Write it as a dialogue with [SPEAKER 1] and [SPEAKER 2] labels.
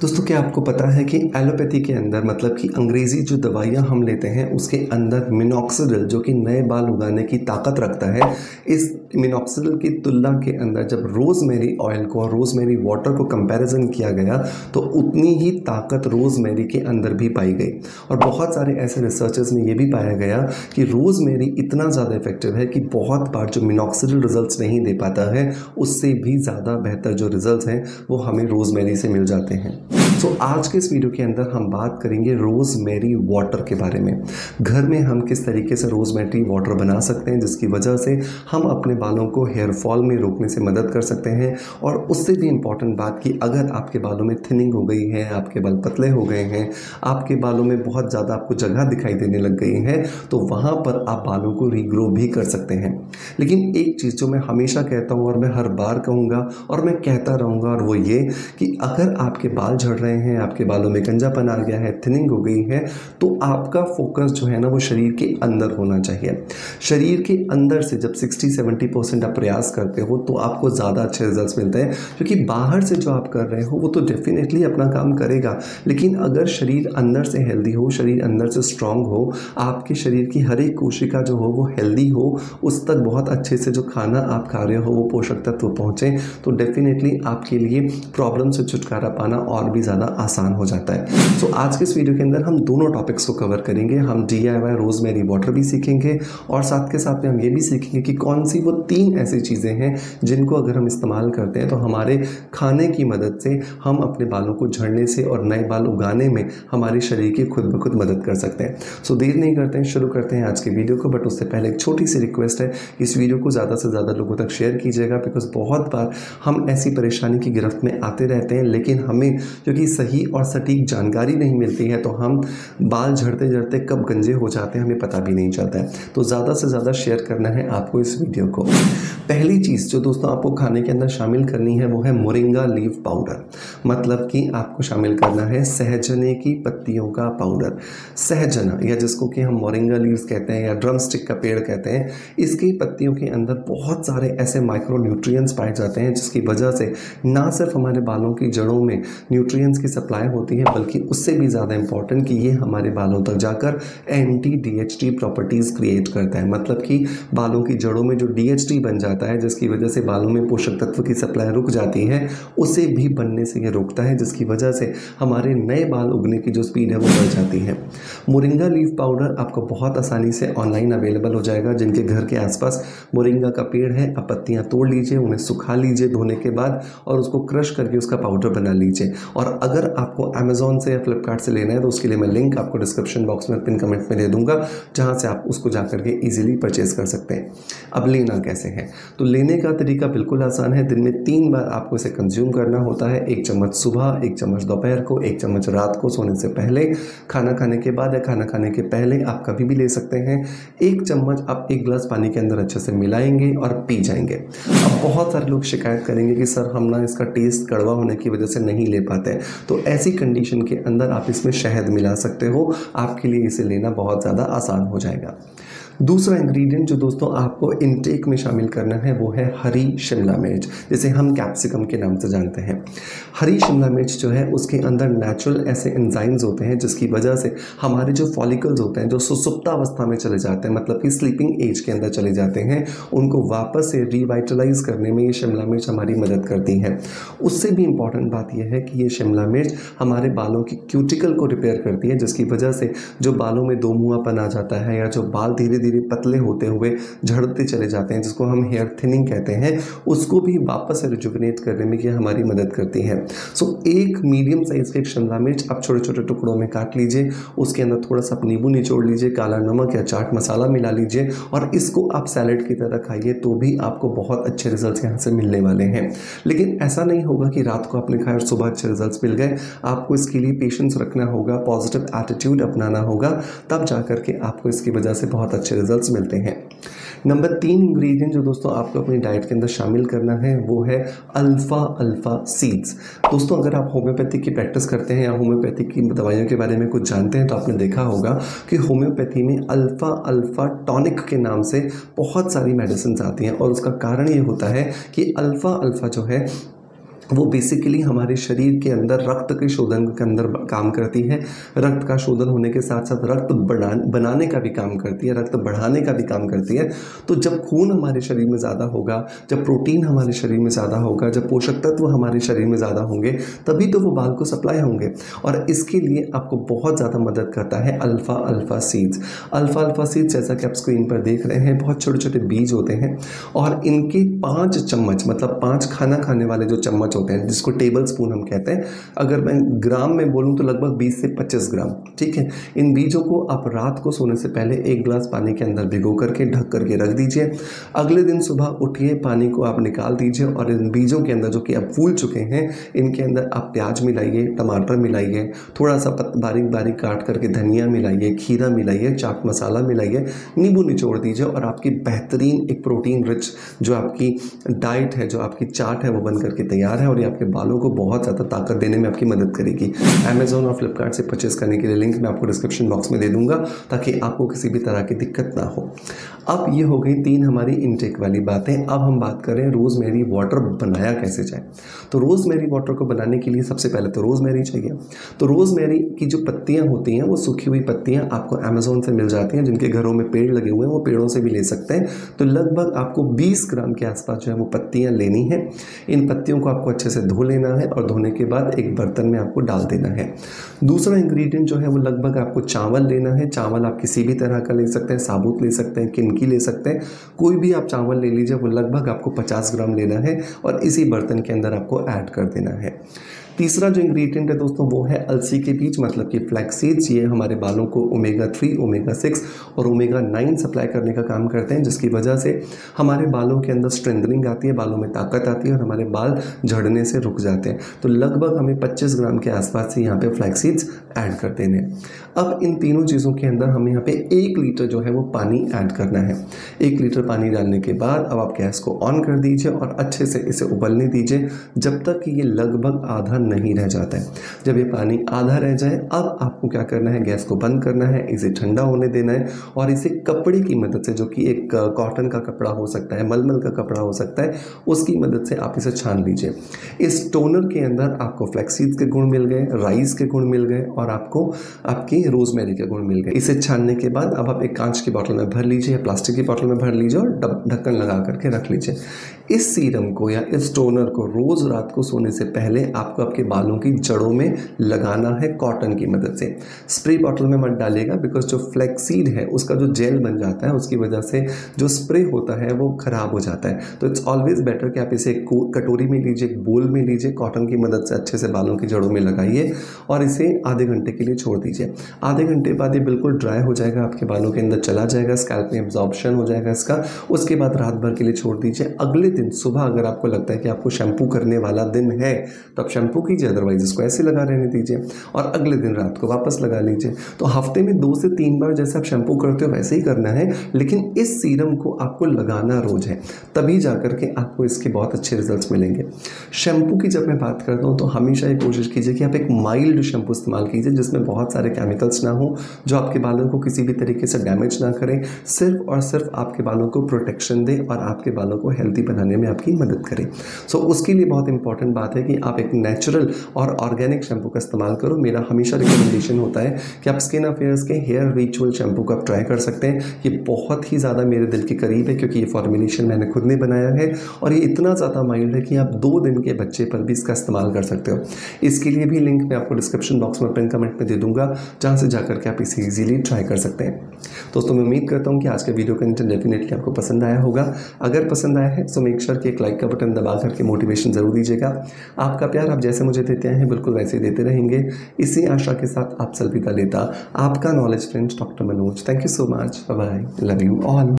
[SPEAKER 1] दोस्तों क्या आपको पता है कि एलोपैथी के अंदर मतलब कि अंग्रेज़ी जो दवाइयाँ हम लेते हैं उसके अंदर मिनॉक्सिडिल जो कि नए बाल उगाने की ताकत रखता है, इस मिनॉक्सिडिल की तुलना के अंदर जब रोज़मेरी ऑयल को और रोज़मेरी वाटर को कंपैरिजन किया गया तो उतनी ही ताकत रोज़मेरी के अंदर भी पाई गई। और बहुत सारे ऐसे रिसर्चर्स में ये भी पाया गया कि रोज़मेरी इतना ज़्यादा इफेक्टिव है कि बहुत बार जो मिनॉक्सिडिल रिजल्ट्स नहीं दे पाता है उससे भी ज़्यादा बेहतर जो रिजल्ट्स हैं वो हमें रोज़मेरी से मिल जाते हैं। तो आज के इस वीडियो के अंदर हम बात करेंगे रोज़मेरी वाटर के बारे में। घर में हम किस तरीके से रोज़मेरी वाटर बना सकते हैं जिसकी वजह से हम अपने बालों को हेयर फॉल में रोकने से मदद कर सकते हैं। और उससे भी इम्पॉर्टेंट बात कि अगर आपके बालों में थिनिंग हो गई है, आपके बाल पतले हो गए हैं, आपके बालों में बहुत ज़्यादा आपको जगह दिखाई देने लग गई है, तो वहाँ पर आप बालों को रीग्रो भी कर सकते हैं। लेकिन एक चीज़ जो मैं हमेशा कहता हूँ और मैं हर बार कहूँगा और मैं कहता रहूँगा, और वो ये कि अगर आपके बाल झड़ रहे हैं, आपके बालों में गंजापन आ गया है, थिनिंग हो गई है, तो आपका फोकस जो है ना वो शरीर के अंदर होना चाहिए। शरीर के अंदर से जब 60-70% आप प्रयास करते हो तो आपको ज़्यादा अच्छे रिजल्ट्स मिलते हैं, क्योंकि बाहर से जो आप कर रहे हो वो तो डेफिनेटली अपना काम करेगा, लेकिन अगर शरीर अंदर से हेल्दी हो, शरीर अंदर से स्ट्रांग हो, आपके शरीर की हर एक कोशिका जो हो वो हेल्दी हो, उस तक बहुत अच्छे से जो खाना आप खा रहे हो वो पोषक तत्व पहुँचे, तो डेफिनेटली आपके लिए प्रॉब्लम से छुटकारा पाना और भी ज़्यादा आसान हो जाता है। सो आज के इस वीडियो के अंदर हम दोनों टॉपिक्स को कवर करेंगे। हम DIY रोज़मेरी वाटर भी सीखेंगे और साथ के साथ में हम ये भी सीखेंगे कि कौन सी वो 3 ऐसी चीज़ें हैं जिनको अगर हम इस्तेमाल करते हैं तो हमारे खाने की मदद से हम अपने बालों को झड़ने से और नए बाल उगाने में हमारे शरीर की खुद ब खुद मदद कर सकते हैं। सो देर नहीं करते हैं, शुरू करते हैं आज के वीडियो को। बट उससे पहले एक छोटी सी रिक्वेस्ट है, इस वीडियो को ज़्यादा से ज़्यादा लोगों तक शेयर कीजिएगा, बिकॉज बहुत बार हम ऐसी परेशानी की गिरफ्त में आते रहते हैं, लेकिन हमें क्योंकि सही और सटीक जानकारी नहीं मिलती है तो हम बाल झड़ते झड़ते कब गंजे हो जाते हैं हमें पता भी नहीं चलता है। तो ज़्यादा से ज़्यादा शेयर करना है आपको इस वीडियो को। पहली चीज़ जो दोस्तों आपको खाने के अंदर शामिल करनी है वो है मोरिंगा लीफ पाउडर, मतलब कि आपको शामिल करना है सहजने की पत्तियों का पाउडर। सहजना या जिसको कि हम मोरिंगा लीव्स कहते हैं या ड्रम स्टिक का पेड़ कहते हैं, इसकी पत्तियों के अंदर बहुत सारे ऐसे माइक्रो न्यूट्रिएंट्स पाए जाते हैं जिसकी वजह से ना सिर्फ हमारे बालों की जड़ों में न्यूट्रिएंट्स की सप्लाई होती है, बल्कि उससे भी ज़्यादा इंपॉर्टेंट कि ये हमारे बालों तक जाकर एंटी DHT प्रॉपर्टीज़ क्रिएट करता है। मतलब कि बालों की जड़ों में जो DHT बन जाता है जिसकी वजह से बालों में पोषक तत्व की सप्लाई रुक जाती है, उसे भी बनने से ये रोकता है, जिसकी वजह से हमारे नए बाल उगने की जो स्पीड है वो बढ़ जाती है। मोरिंगा लीफ पाउडर आपको बहुत आसानी से ऑनलाइन अवेलेबल हो जाएगा। जिनके घर के आसपास मोरिंगा का पेड़ है, आप पत्तियाँ तोड़ लीजिए, उन्हें सुखा लीजिए धोने के बाद और उसको क्रश करके उसका पाउडर बना लीजिए। और अगर आपको अमेज़ॉन से या फ्लिपकार्ट से लेना है तो उसके लिए मैं लिंक आपको डिस्क्रिप्शन बॉक्स में पिन कमेंट में दे दूंगा, जहां से आप उसको जाकर के इजीली परचेज कर सकते हैं। अब लेना कैसे है, तो लेने का तरीका बिल्कुल आसान है। दिन में 3 बार आपको इसे कंज्यूम करना होता है। 1 चम्मच सुबह, 1 चम्मच दोपहर को, 1 चम्मच रात को सोने से पहले। खाना खाने के बाद या खाना खाने के पहले आप कभी भी ले सकते हैं। 1 चम्मच आप 1 गिलास पानी के अंदर अच्छे से मिलाएंगे और पी जाएंगे। अब बहुत सारे लोग शिकायत करेंगे कि सर हम ना इसका टेस्ट कड़वा होने की वजह से नहीं ले पाते हैं, तो ऐसी कंडीशन के अंदर आप इसमें शहद मिला सकते हो, आपके लिए इसे लेना बहुत ज़्यादा आसान हो जाएगा। दूसरा इंग्रेडिएंट जो दोस्तों आपको इनटेक में शामिल करना है वो है हरी शिमला मिर्च, जिसे हम कैप्सिकम के नाम से जानते हैं। हरी शिमला मिर्च जो है उसके अंदर नेचुरल ऐसे एंजाइम्स होते हैं जिसकी वजह से हमारे जो फॉलिकल्स होते हैं जो सुसुप्तावस्था में चले जाते हैं, मतलब कि स्लीपिंग एज के अंदर चले जाते हैं, उनको वापस से रिवाइटलाइज करने में ये शिमला मिर्च हमारी मदद करती है। उससे भी इम्पॉर्टेंट बात यह है कि ये शिमला मिर्च हमारे बालों की क्यूटिकल को रिपेयर करती है, जिसकी वजह से जो बालों में दोमुहापन आ जाता है या जो बाल धीरे धीरे पतले होते हुए झड़ते चले जाते हैं, जिसको हम हेयर थिनिंग कहते हैं, उसको भी वापस से रिजुविनेट करने में ये हमारी मदद करती है। सो एक मीडियम साइज के शिमला मिर्च आप छोटे छोटे टुकड़ों में काट लीजिए, उसके अंदर थोड़ा सा नींबू निचोड़ लीजिए, काला नमक या चाट मसाला मिला लीजिए और इसको आप सैलेड की तरह खाइए, तो भी आपको बहुत अच्छे रिजल्ट्स यहाँ से मिलने वाले हैं। लेकिन ऐसा नहीं होगा कि रात को आपने खाया और सुबह अच्छे रिजल्ट्स मिल गए। आपको इसके लिए पेशेंस रखना होगा, पॉजिटिव एटीट्यूड अपनाना होगा, तब जाकर के आपको इसकी वजह से बहुत अच्छे रिजल्ट्स मिलते हैं। नंबर 3 इंग्रेडिएंट जो दोस्तों आपको अपनी डाइट के अंदर शामिल करना है वो है अल्फा सीड्स। दोस्तों अगर आप होम्योपैथी की प्रैक्टिस करते हैं या होम्योपैथी की दवाइयों के बारे में कुछ जानते हैं तो आपने देखा होगा कि होम्योपैथी में अल्फा टॉनिक के नाम से बहुत सारी मेडिसिन आती हैं, और उसका कारण ये होता है कि अल्फा जो है वो बेसिकली हमारे शरीर के अंदर रक्त के शोधन के अंदर काम करती है। रक्त का शोधन होने के साथ साथ रक्त बनाने का भी काम करती है, रक्त बढ़ाने का भी काम करती है। तो जब खून हमारे शरीर में ज़्यादा होगा, जब प्रोटीन हमारे शरीर में ज़्यादा होगा, जब पोषक तत्व हमारे शरीर में ज़्यादा होंगे, तभी तो वो बाल को सप्लाई होंगे। और इसके लिए आपको बहुत ज़्यादा मदद करता है alpha alpha seeds. Alpha seeds जैसा कि आप स्क्रीन पर देख रहे हैं, बहुत छोटे छोटे बीज होते हैं और इनके 5 चम्मच, मतलब 5 खाना खाने वाले जो चम्मच होते हैं, जिसको टेबल स्पून हम कहते हैं, अगर मैं ग्राम में बोलूं तो लगभग 20 से 25 ग्राम। ठीक है, इन बीजों को आप रात को सोने से पहले 1 गिलास पानी के अंदर भिगो करके ढक करके रख दीजिए। अगले दिन सुबह उठिए, पानी को आप निकाल दीजिए और इन बीजों के अंदर जो कि अब फूल चुके हैं, इनके अंदर आप प्याज मिलाइए, टमाटर मिलाइए, थोड़ा सा बारीक बारीक काट करके धनिया मिलाइए, खीरा मिलाइए, चाट मसाला मिलाइए, नींबू निचोड़ दीजिए और आपकी बेहतरीन एक प्रोटीन रिच जो आपकी डाइट है, जो आपकी चाट है, वो बन करके तैयार है और ये आपके बालों को बहुत ज़्यादा ताकत देने में आपकी मदद करेगी। अमेज़ॉन और फ्लिपकार्ट से परचेस करने के लिए लिंक मैं आपको डिस्क्रिप्शन बॉक्स में दे दूंगा ताकि आपको किसी भी तरह की दिक्कत ना हो। अब ये हो गई 3 हमारी इनटेक वाली बातें। अब हम बात करें रोज़मेरी वाटर बनाया कैसे जाए। तो रोज़मेरी वाटर को बनाने के लिए सबसे पहले तो रोज़मेरी चाहिए। तो रोज़मेरी की जो पत्तियाँ होती हैं, वो सूखी हुई पत्तियाँ आपको अमेज़ॉन से मिल जाती हैं। जिनके घरों में पेड़ लगे हुए हैं वो पेड़ों से भी ले सकते हैं। तो लगभग आपको 20 ग्राम के आसपास जो है वो पत्तियाँ लेनी है। इन पत्तियों को आपको अच्छे से धो लेना है और धोने के बाद एक बर्तन में आपको डाल देना है। दूसरा इंग्रेडिएंट जो है वो लगभग आपको चावल लेना है। चावल आप किसी भी तरह का ले सकते हैं, साबुत ले सकते हैं, किनकी ले सकते हैं, कोई भी आप चावल ले लीजिए। वो लगभग आपको 50 ग्राम लेना है और इसी बर्तन के अंदर आपको ऐड कर देना है। तीसरा जो इंग्रेडिएंट है दोस्तों वो है अलसी के बीज, मतलब कि फ्लैक्स सीड्स। ये हमारे बालों को ओमेगा 3, ओमेगा 6 और ओमेगा 9 सप्लाई करने का काम करते हैं, जिसकी वजह से हमारे बालों के अंदर स्ट्रेंथनिंग आती है, बालों में ताकत आती है और हमारे बाल झड़ने से रुक जाते हैं। तो लगभग हमें 25 ग्राम के आसपास से यहाँ पे फ्लैक्स सीड्स ऐड कर देने हैं। अब इन तीनों चीज़ों के अंदर हमें यहाँ पे 1 लीटर जो है वो पानी ऐड करना है। 1 लीटर पानी डालने के बाद अब आप गैस को ऑन कर दीजिए और अच्छे से इसे उबलने दीजिए जब तक कि ये लगभग आधा नहीं रह जाता है। जब ये पानी आधा रह जाए, अब आपको क्या करना है, गैस को बंद करना है, इसे ठंडा होने देना है और इसे कपड़े की मदद से, जो कि एक कॉटन का कपड़ा हो सकता है, मलमल का कपड़ा हो सकता है, उसकी मदद से आप इसे छान लीजिए। इस टोनर के अंदर आपको फ्लैक्स सीड्स के गुण मिल गए, राइस के गुण मिल गए और आपको आपकी रोजमेरी के गुण मिल गए। इसे छानने के बाद अब आप एक कांच की बोतल में भर लीजिए या प्लास्टिक की बोतल में भर लीजिए और ढक्कन लगा करके रख लीजिए। इस सीरम को या इस टोनर को रोज रात को सोने से पहले आपको आपके बालों की जड़ों में लगाना है कॉटन की मदद से। स्प्रे बॉटल में मत डालिएगा, बिकॉज जो फ्लैक्सीड है उसका जो जेल बन जाता है, उसकी वजह से जो स्प्रे होता है वो खराब हो जाता है। तो इट्स ऑलवेज बेटर कि आप इसे एक कटोरी में लीजिए, एक बोल में लीजिए, कॉटन की मदद से अच्छे से बालों की जड़ों में लगाइए और इसे आधे घंटे के लिए छोड़ दीजिए। आधे घंटे बाद ये बिल्कुल ड्राई हो जाएगा, आपके बालों के अंदर चला जाएगा, स्कैल्प में एब्जॉर्प्शन हो जाएगा इसका। उसके बाद रात भर के लिए छोड़ दीजिए। अगले दिन सुबह अगर आपको लगता है कि आपको शैम्पू करने वाला दिन है तो आप शैम्पू कीजिए, अदरवाइज इसको ऐसे लगा रहने दीजिए और अगले दिन रात को वापस लगा लीजिए। तो हफ्ते में 2 से 3 बार जैसे आप शैम्पू करते हो वैसे ही करना है, लेकिन इस सीरम को आपको लगाना रोज है, तभी जाकर के आपको इसके बहुत अच्छे रिजल्ट्स मिलेंगे। शैम्पू की जब मैं बात करता हूँ तो हमेशा ये कोशिश कीजिए कि आप एक माइल्ड शैम्पू इस्तेमाल कीजिए, जिसमें बहुत सारे केमिकल्स ना हो, जो आपके बालों को किसी भी तरीके से डैमेज ना करें, सिर्फ और सिर्फ आपके बालों को प्रोटेक्शन दे और आपके बालों को हेल्दी बनाने में आपकी मदद करे। सो उसके लिए बहुत इंपॉर्टेंट बात है कि आप एक नेचुरल और ऑर्गेनिक शैम्पू का इस्तेमाल करो। मेरा हमेशा रिकमेंडेशन होता है कि आप स्किन अफेयर्स के हेयर रिचुअल शैम्पू को आप ट्राई कर सकते हैं। ये बहुत ही ज़्यादा मेरे दिल के करीब है, क्योंकि ये फॉर्मुलेशन मैंने खुद ने बनाया है और ये इतना ज़्यादा माइल्ड है कि आप 2 दिन के बच्चे पर भी इसका इस्तेमाल कर सकते हो। इसके लिए भी लिंक मैं आपको डिस्क्रिप्शन बॉक्स में पिन कमेंट में दे दूंगा, जहाँ से जाकर के आप इसे ईजिली ट्राई कर सकते हैं। दोस्तों मैं उम्मीद करता हूँ कि आज के वीडियो का कंटेंट डेफिनेटली आपको पसंद आया होगा। अगर पसंद आया है तो मेक श्योर कि एक लाइक का बटन दबा करके मोटिवेशन जरूर दीजिएगा। आपका प्यार आप जैसे मुझे देते हैं बिल्कुल वैसे ही देते रहेंगे। इसी आशा के साथ आपसे अलविदा लेता आपका knowledge friends doctor Manoj. Thank you so much, bye bye, love you all.